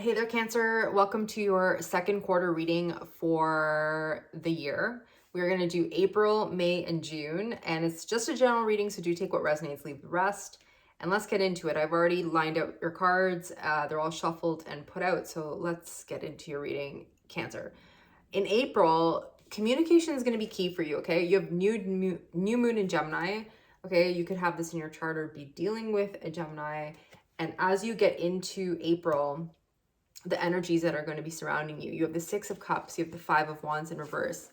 Hey there, Cancer. Welcome to your second quarter reading for the year. We're going to do April, May, and June, and it's just a general reading, so do take what resonates, leave the rest. And let's get into it. I've already lined out your cards. They're all shuffled and put out, so let's get into your reading, Cancer. In April, communication is going to be key for you, okay? You have new moon in Gemini, okay? You could have this in your chart or be dealing with a Gemini. And as you get into April, the energies that are going to be surrounding you. You have the Six of Cups, you have the Five of Wands in reverse,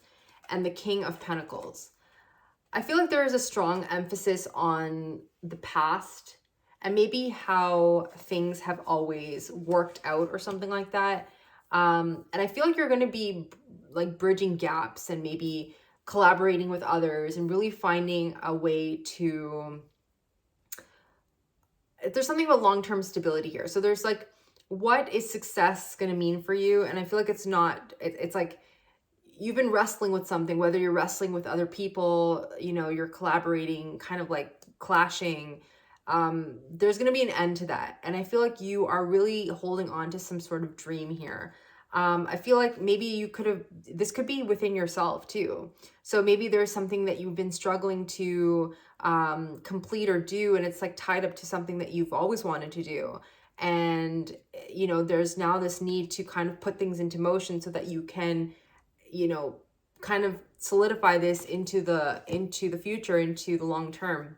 and the King of Pentacles. I feel like there is a strong emphasis on the past and maybe how things have always worked out or something like that. And I feel like you're going to be like bridging gaps and maybe collaborating with others and really finding a way to... There's something about long-term stability here. So there's like, what is success going to mean for you? And I feel like it's not, it's like you've been wrestling with something, whether you're wrestling with other people, you know, you're collaborating, kind of like clashing. There's going to be an end to that. And I feel like you are really holding on to some sort of dream here. I feel like maybe you could have, this could be within yourself too. So maybe there's something that you've been struggling to complete or do, and it's like tied up to something that you've always wanted to do. And, you know, there's now this need to kind of put things into motion so that you can, you know, kind of solidify this into the future, into the long term.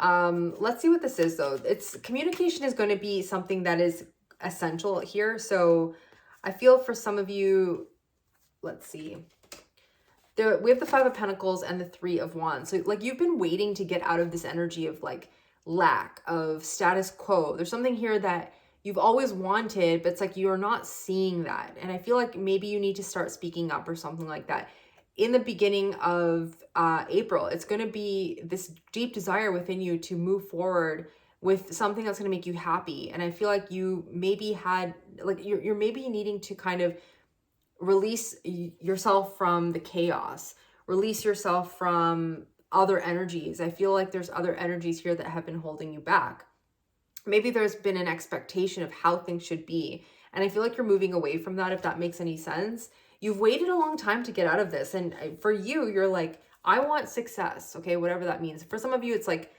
Let's see what this is though. It's communication is going to be something that is essential here. So I feel for some of you, let's see. We have the Five of Pentacles and the Three of Wands. So like you've been waiting to get out of this energy of like lack of status quo. There's something here that you've always wanted, but it's like you're not seeing that. And I feel like maybe you need to start speaking up or something like that. In the beginning of April, it's going to be this deep desire within you to move forward with something that's going to make you happy. And I feel like you maybe had, like you're maybe needing to kind of release yourself from the chaos, release yourself from other energies. I feel like there's other energies here that have been holding you back. Maybe there's been an expectation of how things should be. And I feel like you're moving away from that, if that makes any sense. You've waited a long time to get out of this. And for you, you're like, I want success. Okay, whatever that means. For some of you, it's like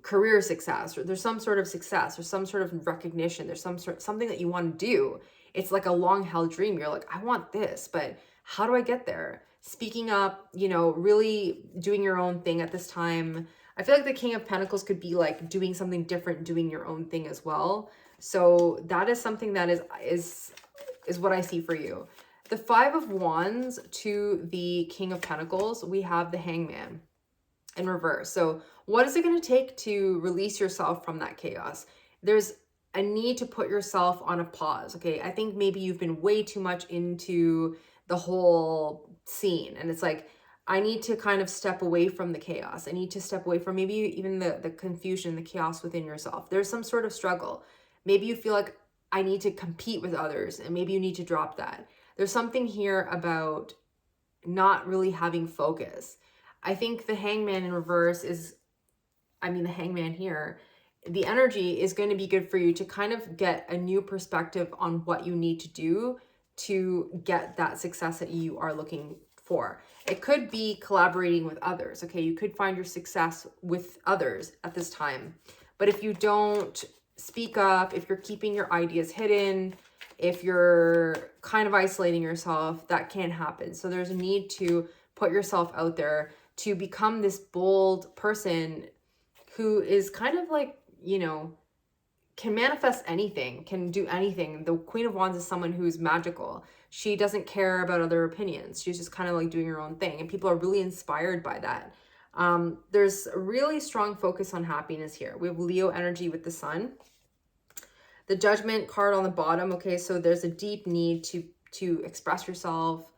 career success, or there's some sort of success or some sort of recognition. There's something that you want to do. It's like a long held dream. You're like, I want this, but how do I get there? Speaking up, you know, really doing your own thing at this time. I feel like the King of Pentacles could be like doing something different, doing your own thing as well. So that is something that is what I see for you. The Five of Wands to the King of Pentacles, we have the Hangman in reverse. So what is it going to take to release yourself from that chaos? There's a need to put yourself on a pause. Okay. I think maybe you've been way too much into the whole scene. And it's like, I need to kind of step away from the chaos. I need to step away from maybe even the confusion, the chaos within yourself. There's some sort of struggle. Maybe you feel like I need to compete with others, and maybe you need to drop that. There's something here about not really having focus. I think the Hangman in reverse is, the Hangman here, the energy is going to be good for you to kind of get a new perspective on what you need to do to get that success that you are looking for. It could be collaborating with others. Okay, you could find your success with others at this time. But if you don't speak up, if you're keeping your ideas hidden, if you're kind of isolating yourself, that can't happen. So there's a need to put yourself out there to become this bold person who is kind of like, you know, can manifest anything, can do anything. The Queen of Wands is someone who's magical. She doesn't care about other opinions. She's just kind of like doing her own thing. And people are really inspired by that. There's a really strong focus on happiness here. We have Leo energy with the Sun. The Judgment card on the bottom. Okay, so there's a deep need to express yourself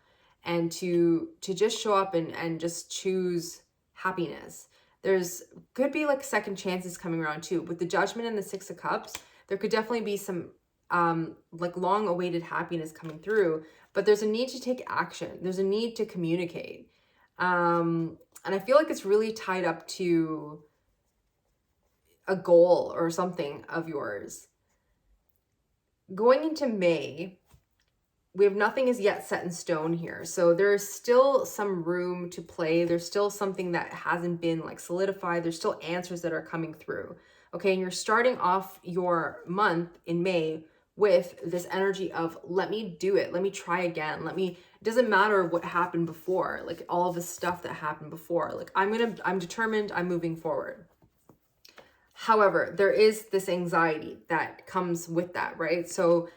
and to just show up and just choose happiness. There's could be like second chances coming around too. With the Judgment and the Six of Cups, there could definitely be some like long awaited happiness coming through, but there's a need to take action. There's a need to communicate. And I feel like it's really tied up to a goal or something of yours. going into May, we have nothing is yet set in stone here. So there's still some room to play. There's still something that hasn't been like solidified. There's still answers that are coming through. Okay, and you're starting off your month in May with this energy of, let me do it. Let me try again. It doesn't matter what happened before, like all of the stuff that happened before. Like I'm determined, I'm moving forward. However, there is this anxiety that comes with that, right? So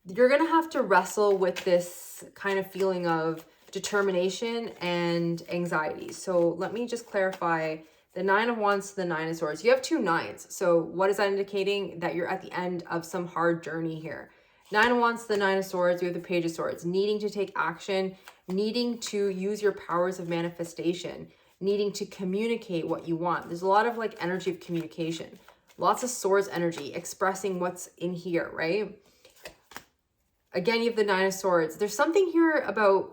you're going to have to wrestle with this kind of feeling of determination and anxiety. So let me just clarify the 9 of Wands to the 9 of Swords. You have 2 nines. So what is that indicating? That you're at the end of some hard journey here. 9 of Wands to the 9 of Swords. We have the Page of Swords. Needing to take action, needing to use your powers of manifestation, needing to communicate what you want. There's a lot of like energy of communication. Lots of Swords energy, expressing what's in here, right? Again, you have the 9 of Swords. There's something here about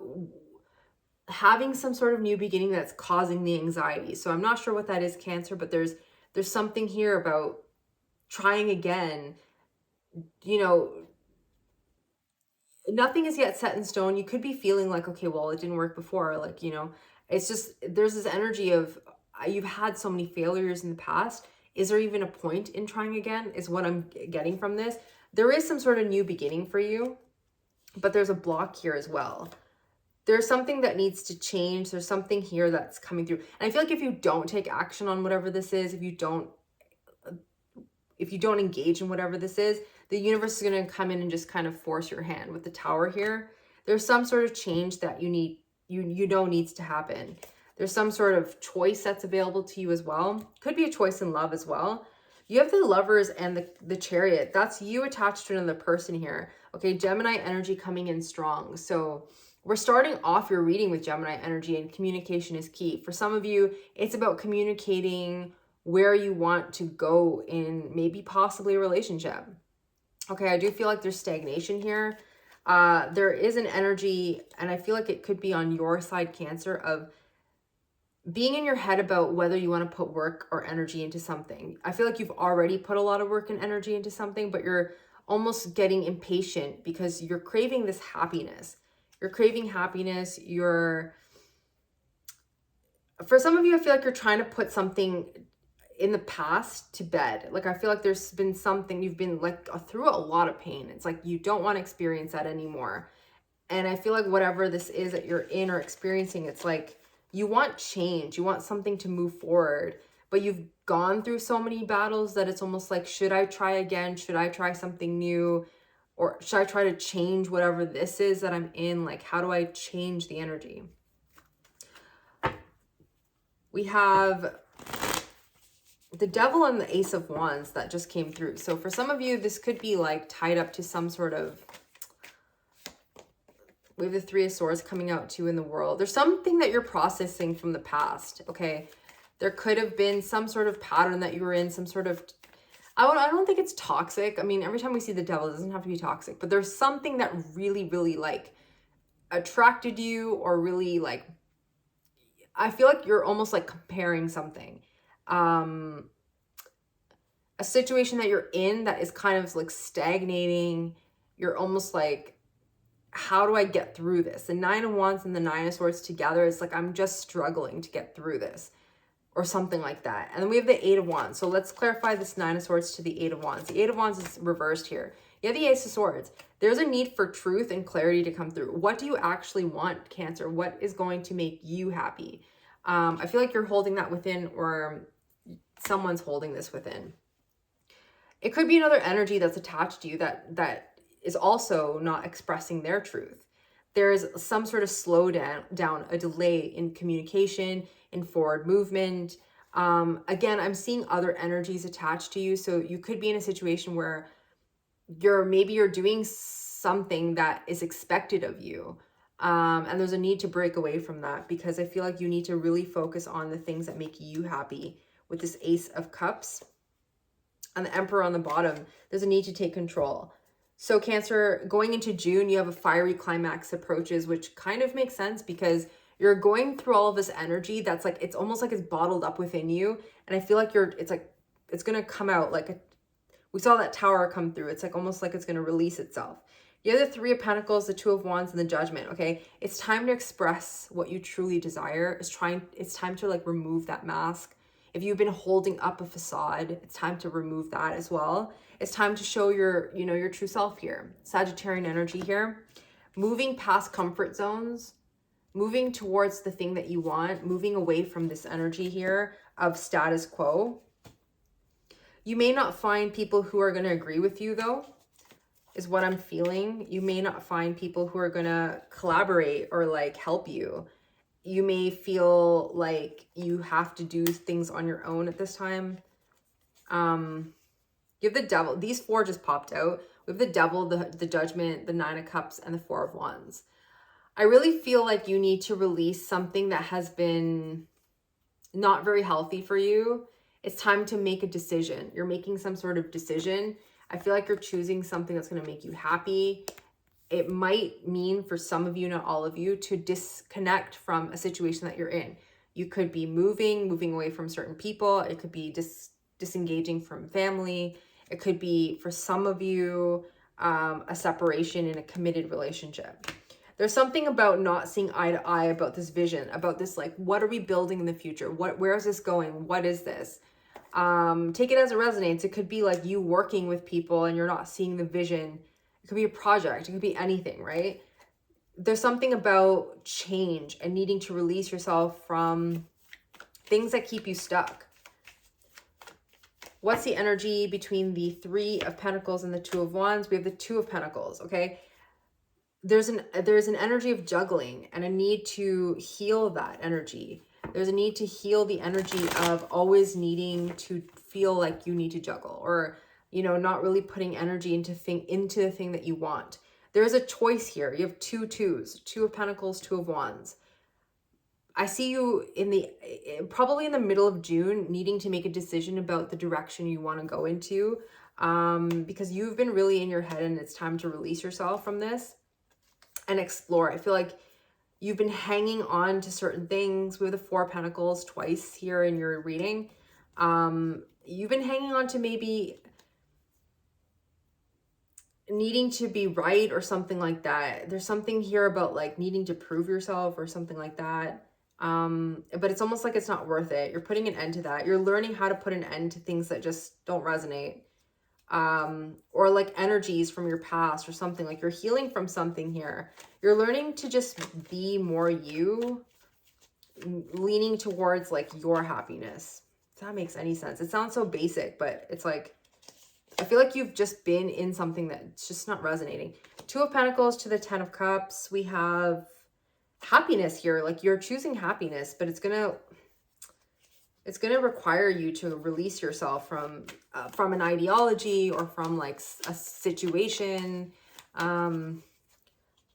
having some sort of new beginning that's causing the anxiety. So I'm not sure what that is, Cancer, but there's something here about trying again. You know, nothing is yet set in stone. You could be feeling like, okay, well, it didn't work before. Like, you know, it's just, there's this energy of, you've had so many failures in the past. Is there even a point in trying again? Is what I'm getting from this. There is some sort of new beginning for you, but there's a block here as well. There's something that needs to change. There's something here that's coming through. And I feel like if you don't take action on whatever this is, if you don't engage in whatever this is, the universe is going to come in and just kind of force your hand. With the Tower here, there's some sort of change that you know needs to happen. There's some sort of choice that's available to you as well. Could be a choice in love as well. You have the Lovers and the Chariot. That's you attached to another person here. Okay, Gemini energy coming in strong. So we're starting off your reading with Gemini energy, and communication is key. For some of you, it's about communicating where you want to go in maybe possibly a relationship. Okay, I do feel like there's stagnation here. There is an energy, and I feel like it could be on your side, Cancer, of being in your head about whether you want to put work or energy into something. I feel like you've already put a lot of work and energy into something, but you're almost getting impatient because you're craving this happiness. You're craving happiness. For some of you, I feel like you're trying to put something in the past to bed. Like, I feel like there's been something, you've been like through a lot of pain. It's like you don't want to experience that anymore. And I feel like whatever this is that you're in or experiencing, it's like you want change. You want something to move forward, but you've gone through so many battles that it's almost like, should I try again? Should I try something new? Or should I try to change whatever this is that I'm in? Like, how do I change the energy? We have the Devil and the Ace of Wands that just came through. So for some of you, this could be like tied up to some sort of, we have the Three of Swords coming out too in the world. There's something that you're processing from the past, okay? There could have been some sort of pattern that you were in, some sort of, I don't think it's toxic. I mean, every time we see the Devil, it doesn't have to be toxic, but there's something that really, really like attracted you, or really like, I feel like you're almost like comparing something. A situation that you're in that is kind of like stagnating. You're almost like, how do I get through this? The 9 of Wands and the 9 of Swords together is like, I'm just struggling to get through this, or something like that. And then we have the 8 of Wands. So let's clarify this 9 of Swords to the 8 of Wands. The 8 of Wands is reversed here. You have the Ace of Swords. There's a need for truth and clarity to come through. What do you actually want, Cancer? What is going to make you happy? I feel like you're holding that within, or someone's holding this within. It could be another energy that's attached to you that is also not expressing their truth. There's some sort of down, a delay in communication, in forward movement. Again, I'm seeing other energies attached to you. So you could be in a situation where maybe you're doing something that is expected of you. And there's a need to break away from that, because I feel like you need to really focus on the things that make you happy. With this Ace of Cups and the Emperor on the bottom, there's a need to take control. So Cancer, going into June, you have a fiery climax approaches, which kind of makes sense because you're going through all of this energy that's like, it's almost like it's bottled up within you. And I feel like it's going to come out like We saw that Tower come through. It's like almost like it's going to release itself. You have the Three of Pentacles, the Two of Wands, and the Judgment, okay? It's time to express what you truly desire. It's time to like remove that mask. If you've been holding up a facade, it's time to remove that as well. It's time to show your, you know, your true self here. Sagittarian energy here. Moving past comfort zones, moving towards the thing that you want, moving away from this energy here of status quo. You may not find people who are going to agree with you though, is what I'm feeling. You may not find people who are going to collaborate or like help you. You may feel like you have to do things on your own at this time. You have the Devil. These four just popped out. We have the Devil, the Judgment, the Nine of Cups, and the Four of Wands. I really feel like you need to release something that has been not very healthy for you. It's time to make a decision. You're making some sort of decision. I feel like you're choosing something that's going to make you happy. It might mean for some of you, not all of you, to disconnect from a situation that you're in. You could be moving away from certain people. It could be disengaging from family. It could be, for some of you, a separation in a committed relationship. There's something about not seeing eye to eye about this vision, about this, like, what are we building in the future? Where is this going? What is this? Take it as it resonates. It could be like you working with people and you're not seeing the vision. It could be a project. It could be anything, right? There's something about change and needing to release yourself from things that keep you stuck. What's the energy between the Three of Pentacles and the Two of Wands? We have the Two of Pentacles, okay? There's an energy of juggling and a need to heal that energy. There's a need to heal the energy of always needing to feel like you need to juggle, or, you know, not really putting energy into the thing that you want. There's a choice here. You have two twos, Two of Pentacles, Two of Wands. I see you probably in the middle of June needing to make a decision about the direction you want to go into, because you've been really in your head and it's time to release yourself from this and explore. I feel like you've been hanging on to certain things. We have the Four of Pentacles twice here in your reading. You've been hanging on to maybe needing to be right or something like that. There's something here about like needing to prove yourself or something like that. But it's almost like it's not worth it. You're putting an end to that. You're learning how to put an end to things that just don't resonate. Or like energies from your past or something. Like you're healing from something here. You're learning to just be more you, leaning towards like your happiness. If that makes any sense. It sounds so basic, but it's like, I feel like you've just been in something that's just not resonating. Two of Pentacles to the Ten of Cups. We have happiness here. Like you're choosing happiness, but it's gonna require you to release yourself from an ideology or from like a situation.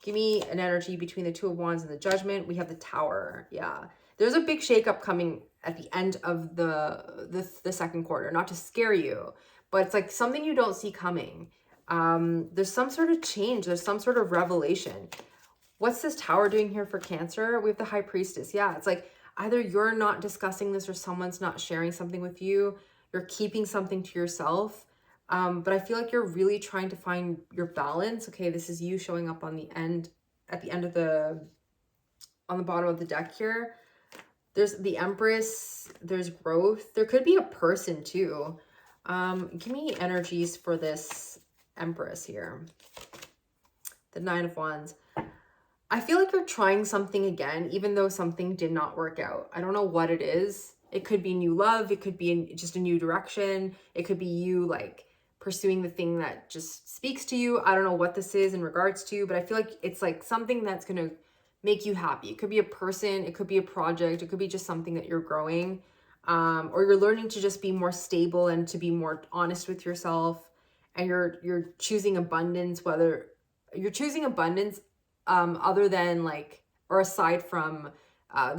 Give me an energy between the Two of Wands and the Judgment. We have the Tower. Yeah, there's a big shakeup coming at the end of the second quarter. Not to scare you, but it's like something you don't see coming. There's some sort of change. There's some sort of revelation. What's this Tower doing here for Cancer? We have the High Priestess. Yeah, it's like either you're not discussing this or someone's not sharing something with you. You're keeping something to yourself. But I feel like you're really trying to find your balance. Okay, this is you showing up on the end, at the end of on the bottom of the deck here. There's the Empress. There's growth. There could be a person too. Give me energies for this Empress here. The Nine of Wands. I feel like you're trying something again, even though something did not work out. I don't know what it is. It could be new love. It could be just a new direction. It could be you like pursuing the thing that just speaks to you. I don't know what this is in regards to, but I feel like it's like something that's going to make you happy. It could be a person. It could be a project. It could be just something that you're growing, or you're learning to just be more stable and to be more honest with yourself. And you're choosing abundance, whether you're choosing abundance other than like, or aside from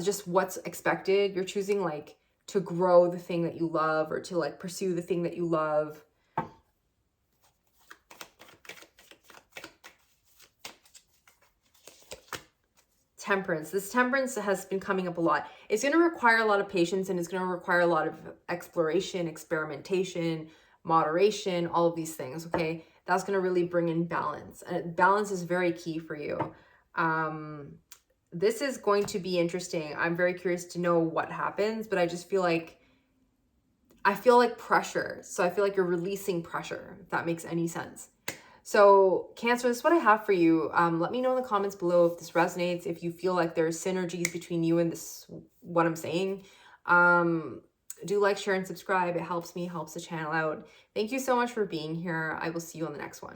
just what's expected. You're choosing like to grow the thing that you love, or to like pursue the thing that you love. Temperance. This Temperance has been coming up a lot. It's going to require a lot of patience, and it's going to require a lot of exploration, experimentation, moderation, all of these things, okay? That's going to really bring in balance. And balance is very key for you. This is going to be interesting. I'm very curious to know what happens, but I just feel like pressure. So I feel like you're releasing pressure, if that makes any sense. So Cancer, this is what I have for you. Let me know in the comments below if this resonates, if you feel like there's synergies between you and this, what I'm saying. Do like, share, and subscribe. It helps me, helps the channel out. Thank you so much for being here. I will see you on the next one.